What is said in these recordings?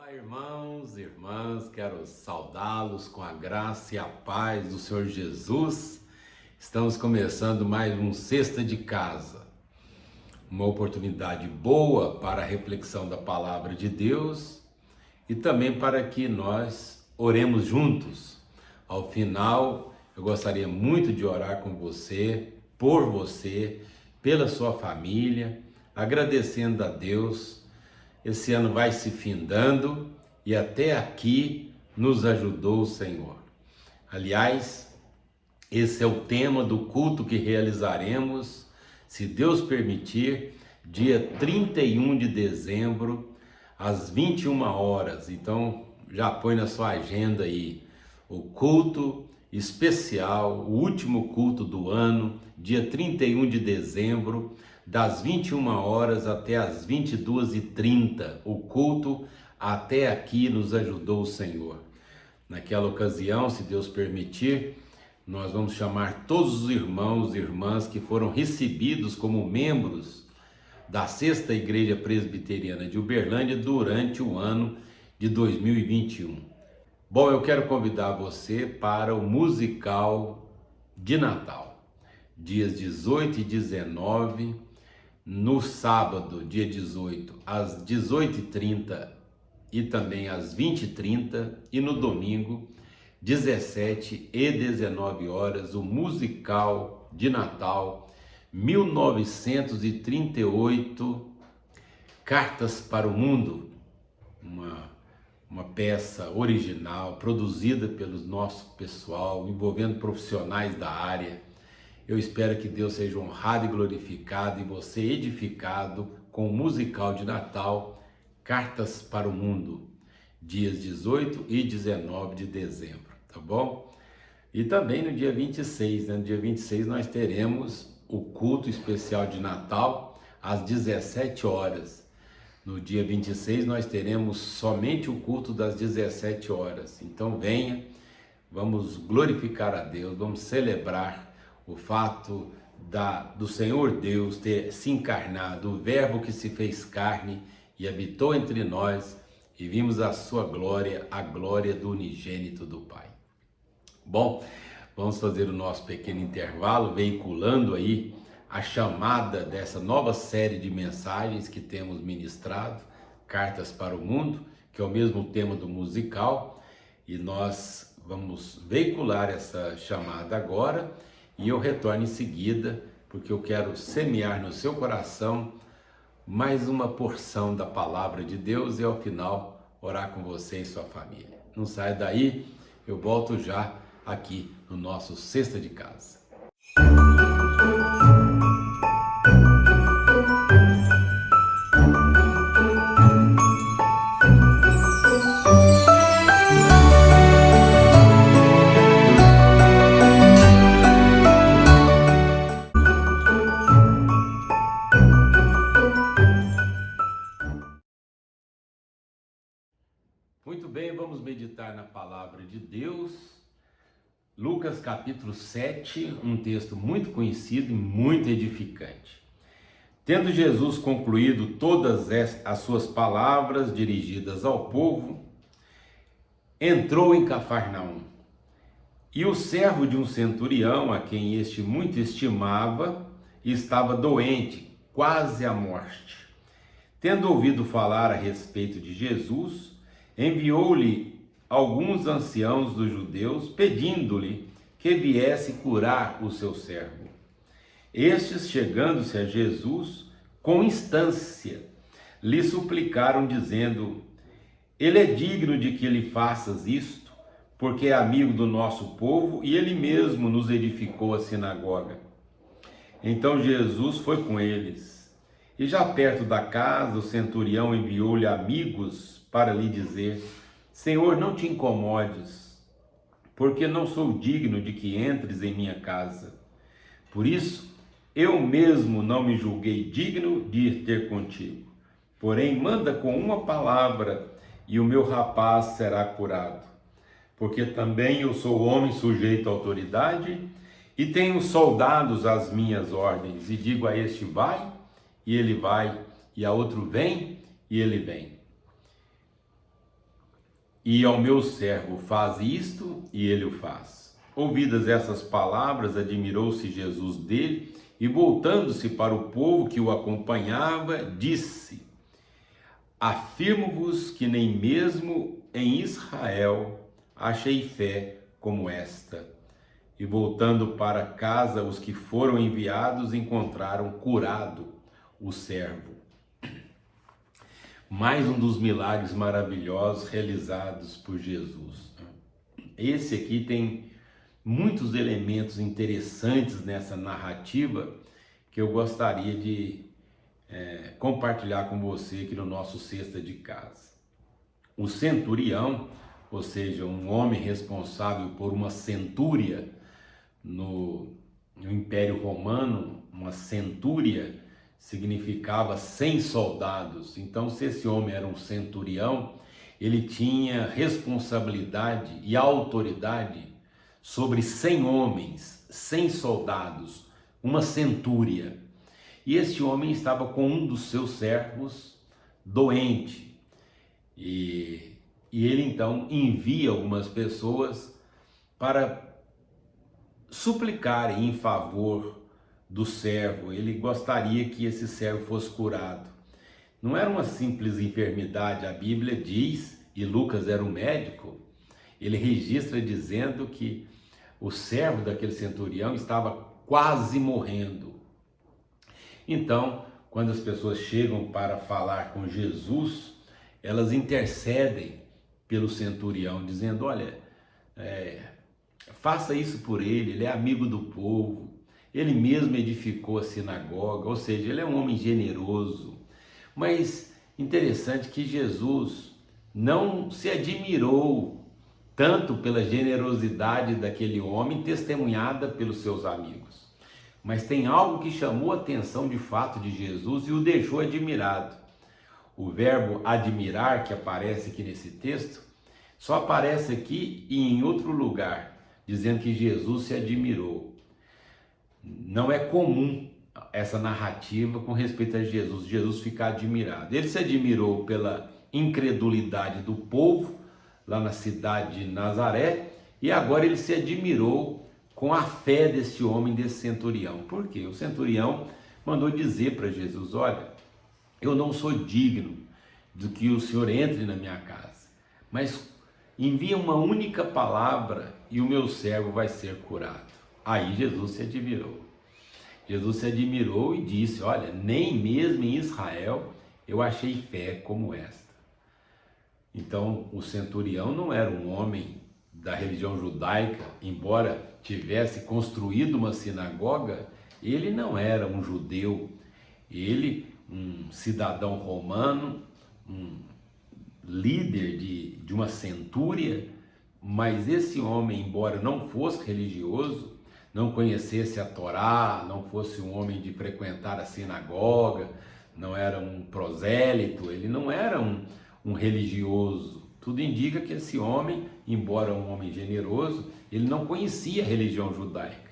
Olá, irmãos e irmãs, quero saudá-los com a graça e a paz do Senhor Jesus. Estamos começando mais um Sexta de Casa, uma oportunidade boa para a reflexão da Palavra de Deus e também para que nós oremos juntos. Ao final, eu gostaria muito de orar com você, por você, pela sua família, agradecendo a Deus. Esse ano vai se findando e até aqui nos ajudou o Senhor. Aliás, esse é o tema do culto que realizaremos, se Deus permitir, dia 31 de dezembro, às 21 horas. Então, já põe na sua agenda aí o culto especial, o último culto do ano, dia 31 de dezembro, das 21 horas até as 22h30, o culto até aqui nos ajudou o Senhor. Naquela ocasião, se Deus permitir, nós vamos chamar todos os irmãos e irmãs que foram recebidos como membros da Sexta Igreja Presbiteriana de Uberlândia durante o ano de 2021. Bom, eu quero convidar você para o musical de Natal, dias 18 e 19, no sábado, dia 18, às 18h30 e também às 20h30, e no domingo, 17 e 19 horas, o musical de Natal 1938, Cartas para o Mundo, uma peça original, produzida pelo nosso pessoal, envolvendo profissionais da área. Eu espero que Deus seja honrado e glorificado e você edificado com o musical de Natal, Cartas para o Mundo, dias 18 e 19 de dezembro, tá bom? E também no dia 26, no dia 26 nós teremos o culto especial de Natal às 17 horas. No dia 26 nós teremos somente o culto das 17 horas. Então venha, vamos glorificar a Deus, vamos celebrar o fato do Senhor Deus ter se encarnado, o verbo que se fez carne e habitou entre nós, e vimos a sua glória, a glória do unigênito do Pai. Bom, vamos fazer o nosso pequeno intervalo, veiculando aí a chamada dessa nova série de mensagens que temos ministrado, Cartas para o Mundo, que é o mesmo tema do musical, e nós vamos veicular essa chamada agora, e eu retorno em seguida, porque eu quero semear no seu coração mais uma porção da palavra de Deus e ao final orar com você e sua família. Não saia daí, eu volto já aqui no nosso Sexta de Casa. Muito bem, vamos meditar na palavra de Deus. Lucas capítulo 7, um texto muito conhecido e muito edificante. Tendo Jesus concluído todas as suas palavras dirigidas ao povo, entrou em Cafarnaum. E o servo de um centurião, a quem este muito estimava, estava doente, quase à morte. Tendo ouvido falar a respeito de Jesus, enviou-lhe alguns anciãos dos judeus, pedindo-lhe que viesse curar o seu servo. Estes, chegando-se a Jesus, com instância, lhe suplicaram, dizendo: ele é digno de que lhe faças isto, porque é amigo do nosso povo e ele mesmo nos edificou a sinagoga. Então Jesus foi com eles, e já perto da casa, o centurião enviou-lhe amigos para lhe dizer: Senhor, não te incomodes, porque não sou digno de que entres em minha casa. Por isso, eu mesmo não me julguei digno de ir ter contigo. Porém, manda com uma palavra e o meu rapaz será curado. Porque também eu sou homem sujeito à autoridade e tenho soldados às minhas ordens. E digo a este: vai, e ele vai, e a outro: vem, e ele vem. e ao meu servo faz isto, e ele o faz. Ouvidas essas palavras, admirou-se Jesus dele, e voltando-se para o povo que o acompanhava, disse: afirmo-vos que nem mesmo em Israel achei fé como esta. E voltando para casa, os que foram enviados encontraram curado o servo. Mais um dos milagres maravilhosos realizados por Jesus. Esse aqui tem muitos elementos interessantes nessa narrativa que eu gostaria de compartilhar com você aqui no nosso Cesta de Casa. O centurião, ou seja, um homem responsável por uma centúria no Império Romano, uma centúria significava 100 soldados. Então, se esse homem era um centurião, ele tinha responsabilidade e autoridade sobre 100 homens, 100 soldados, uma centúria. E este homem estava com um dos seus servos doente. E ele então envia algumas pessoas para suplicarem em favor do servo. Ele gostaria que esse servo fosse curado. Não era uma simples enfermidade, a Bíblia diz, e Lucas era um médico, ele registra dizendo que o servo daquele centurião estava quase morrendo. Então, quando as pessoas chegam para falar com Jesus, elas intercedem pelo centurião, dizendo: olha, faça isso por ele, ele é amigo do povo, ele mesmo edificou a sinagoga, ou seja, ele é um homem generoso. Mas interessante que Jesus não se admirou tanto pela generosidade daquele homem testemunhada pelos seus amigos, mas tem algo que chamou a atenção de fato de Jesus e o deixou admirado. O verbo admirar, que aparece aqui nesse texto, só aparece aqui e em outro lugar, dizendo que Jesus se admirou. Não é comum essa narrativa com respeito a Jesus ficar admirado. Ele se admirou pela incredulidade do povo lá na cidade de Nazaré, e agora ele se admirou com a fé desse homem, desse centurião. Por quê? O centurião mandou dizer para Jesus: olha, eu não sou digno do que o Senhor entre na minha casa, mas envia uma única palavra e o meu servo vai ser curado. Aí Jesus se admirou. Jesus se admirou e disse: olha, nem mesmo em Israel eu achei fé como esta. Então, o centurião não era um homem da religião judaica, embora tivesse construído uma sinagoga, ele não era um judeu, ele, um cidadão romano, um líder de uma centúria, mas esse homem, embora não fosse religioso, não conhecesse a Torá, não fosse um homem de frequentar a sinagoga, não era um prosélito, ele não era um religioso. Tudo indica que esse homem, embora um homem generoso, ele não conhecia a religião judaica.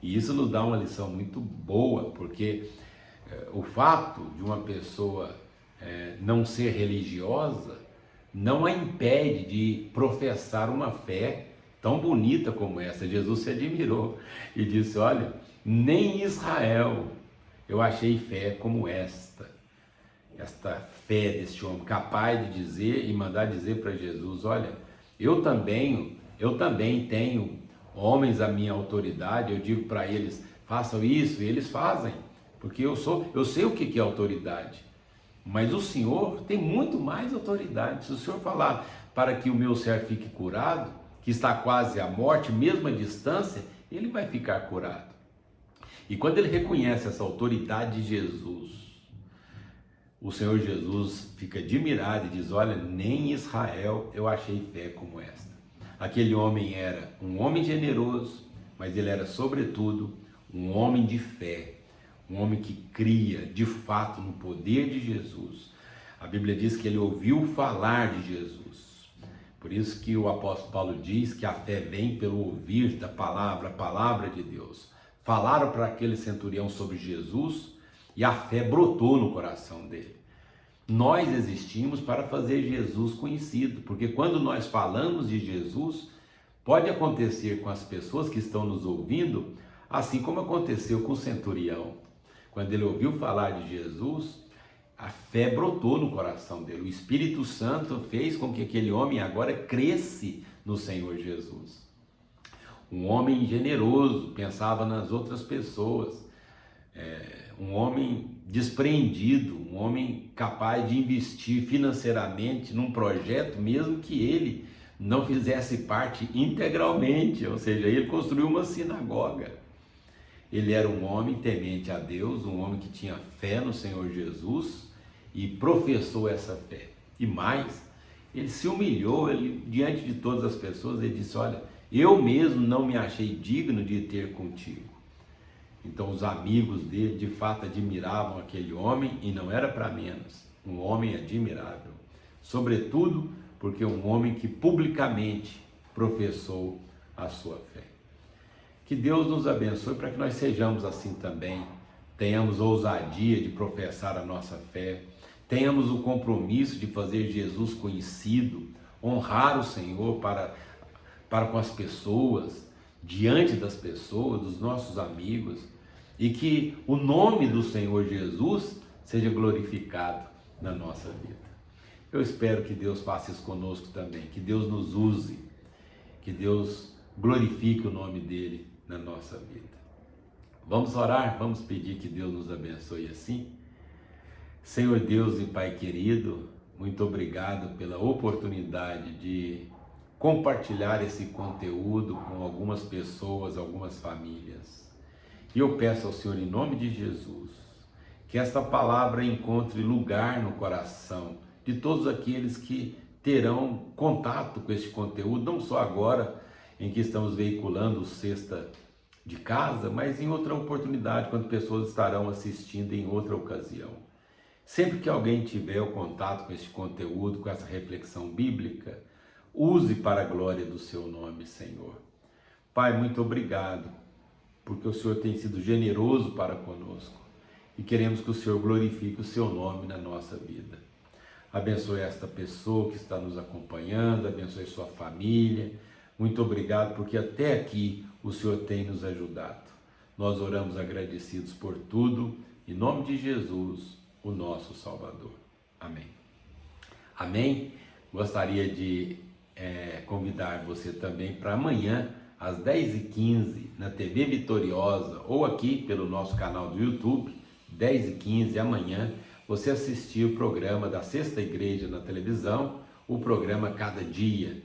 E isso nos dá uma lição muito boa, porque o fato de uma pessoa não ser religiosa não a impede de professar uma fé tão bonita como essa. Jesus se admirou e disse: olha, nem em Israel eu achei fé como esta fé deste homem, capaz de dizer e mandar dizer para Jesus: olha, eu também tenho homens à minha autoridade, eu digo para eles, façam isso, e eles fazem, porque eu sei o que é autoridade, mas o Senhor tem muito mais autoridade. Se o Senhor falar para que o meu servo fique curado, que está quase à morte, mesmo à distância, ele vai ficar curado. E quando ele reconhece essa autoridade de Jesus, o Senhor Jesus fica admirado e diz: olha, nem em Israel eu achei fé como esta. Aquele homem era um homem generoso, mas ele era sobretudo um homem de fé, um homem que cria de fato no poder de Jesus. A Bíblia diz que ele ouviu falar de Jesus. Por isso que o apóstolo Paulo diz que a fé vem pelo ouvir da palavra, a palavra de Deus. Falaram para aquele centurião sobre Jesus e a fé brotou no coração dele. Nós existimos para fazer Jesus conhecido, porque quando nós falamos de Jesus, pode acontecer com as pessoas que estão nos ouvindo, assim como aconteceu com o centurião. Quando ele ouviu falar de Jesus, a fé brotou no coração dele. O Espírito Santo fez com que aquele homem agora cresce no Senhor Jesus. Um homem generoso, pensava nas outras pessoas. Um homem despreendido, um homem capaz de investir financeiramente num projeto, mesmo que ele não fizesse parte integralmente, ou seja, ele construiu uma sinagoga. Ele era um homem temente a Deus, um homem que tinha fé no Senhor Jesus e professou essa fé. E mais, ele se humilhou, diante de todas as pessoas, ele disse: olha, eu mesmo não me achei digno de ter contigo. Então os amigos dele de fato admiravam aquele homem, e não era para menos, um homem admirável, sobretudo porque um homem que publicamente professou a sua fé. Que Deus nos abençoe para que nós sejamos assim também, tenhamos ousadia de professar a nossa fé, tenhamos o compromisso de fazer Jesus conhecido, honrar o Senhor para com as pessoas, diante das pessoas, dos nossos amigos, e que o nome do Senhor Jesus seja glorificado na nossa vida. Eu espero que Deus faça isso conosco também, que Deus nos use, que Deus glorifique o nome dele na nossa vida. Vamos orar, vamos pedir que Deus nos abençoe assim. Senhor Deus e Pai querido, muito obrigado pela oportunidade de compartilhar esse conteúdo com algumas pessoas, algumas famílias. E eu peço ao Senhor, em nome de Jesus, que esta palavra encontre lugar no coração de todos aqueles que terão contato com este conteúdo, não só agora em que estamos veiculando o Sexta de Casa, mas em outra oportunidade, quando pessoas estarão assistindo em outra ocasião. Sempre que alguém tiver o contato com este conteúdo, com essa reflexão bíblica, use para a glória do seu nome, Senhor. Pai, muito obrigado, porque o Senhor tem sido generoso para conosco e queremos que o Senhor glorifique o seu nome na nossa vida. Abençoe esta pessoa que está nos acompanhando, abençoe sua família. Muito obrigado, porque até aqui o Senhor tem nos ajudado. Nós oramos agradecidos por tudo, em nome de Jesus, o nosso Salvador. Amém. Amém. Gostaria de convidar você também para amanhã, às 10h15, na TV Vitoriosa, ou aqui pelo nosso canal do YouTube, 10h15, amanhã, você assistir o programa da Sexta Igreja na televisão, o programa Cada Dia,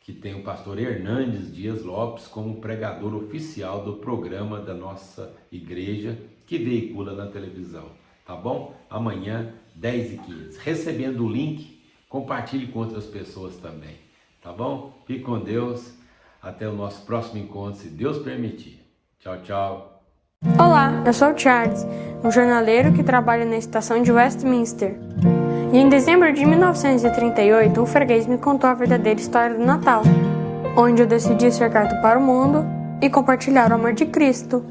que tem o pastor Hernandes Dias Lopes como pregador oficial do programa da nossa igreja, que veicula na televisão, tá bom? Amanhã, 10h15. Recebendo o link, compartilhe com outras pessoas também, tá bom? Fique com Deus. Até o nosso próximo encontro, se Deus permitir. Tchau, tchau. Olá, eu sou o Charles, um jornaleiro que trabalha na estação de Westminster. E em dezembro de 1938, um freguês me contou a verdadeira história do Natal, onde eu decidi ser grato para o mundo e compartilhar o amor de Cristo.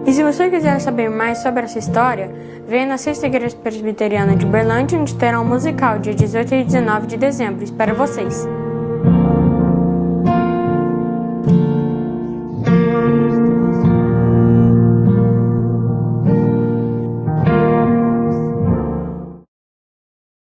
E se você quiser saber mais sobre essa história, venha na Sexta Igreja Presbiteriana de Uberlândia, onde terá um musical dia 18 e 19 de dezembro. Espero vocês!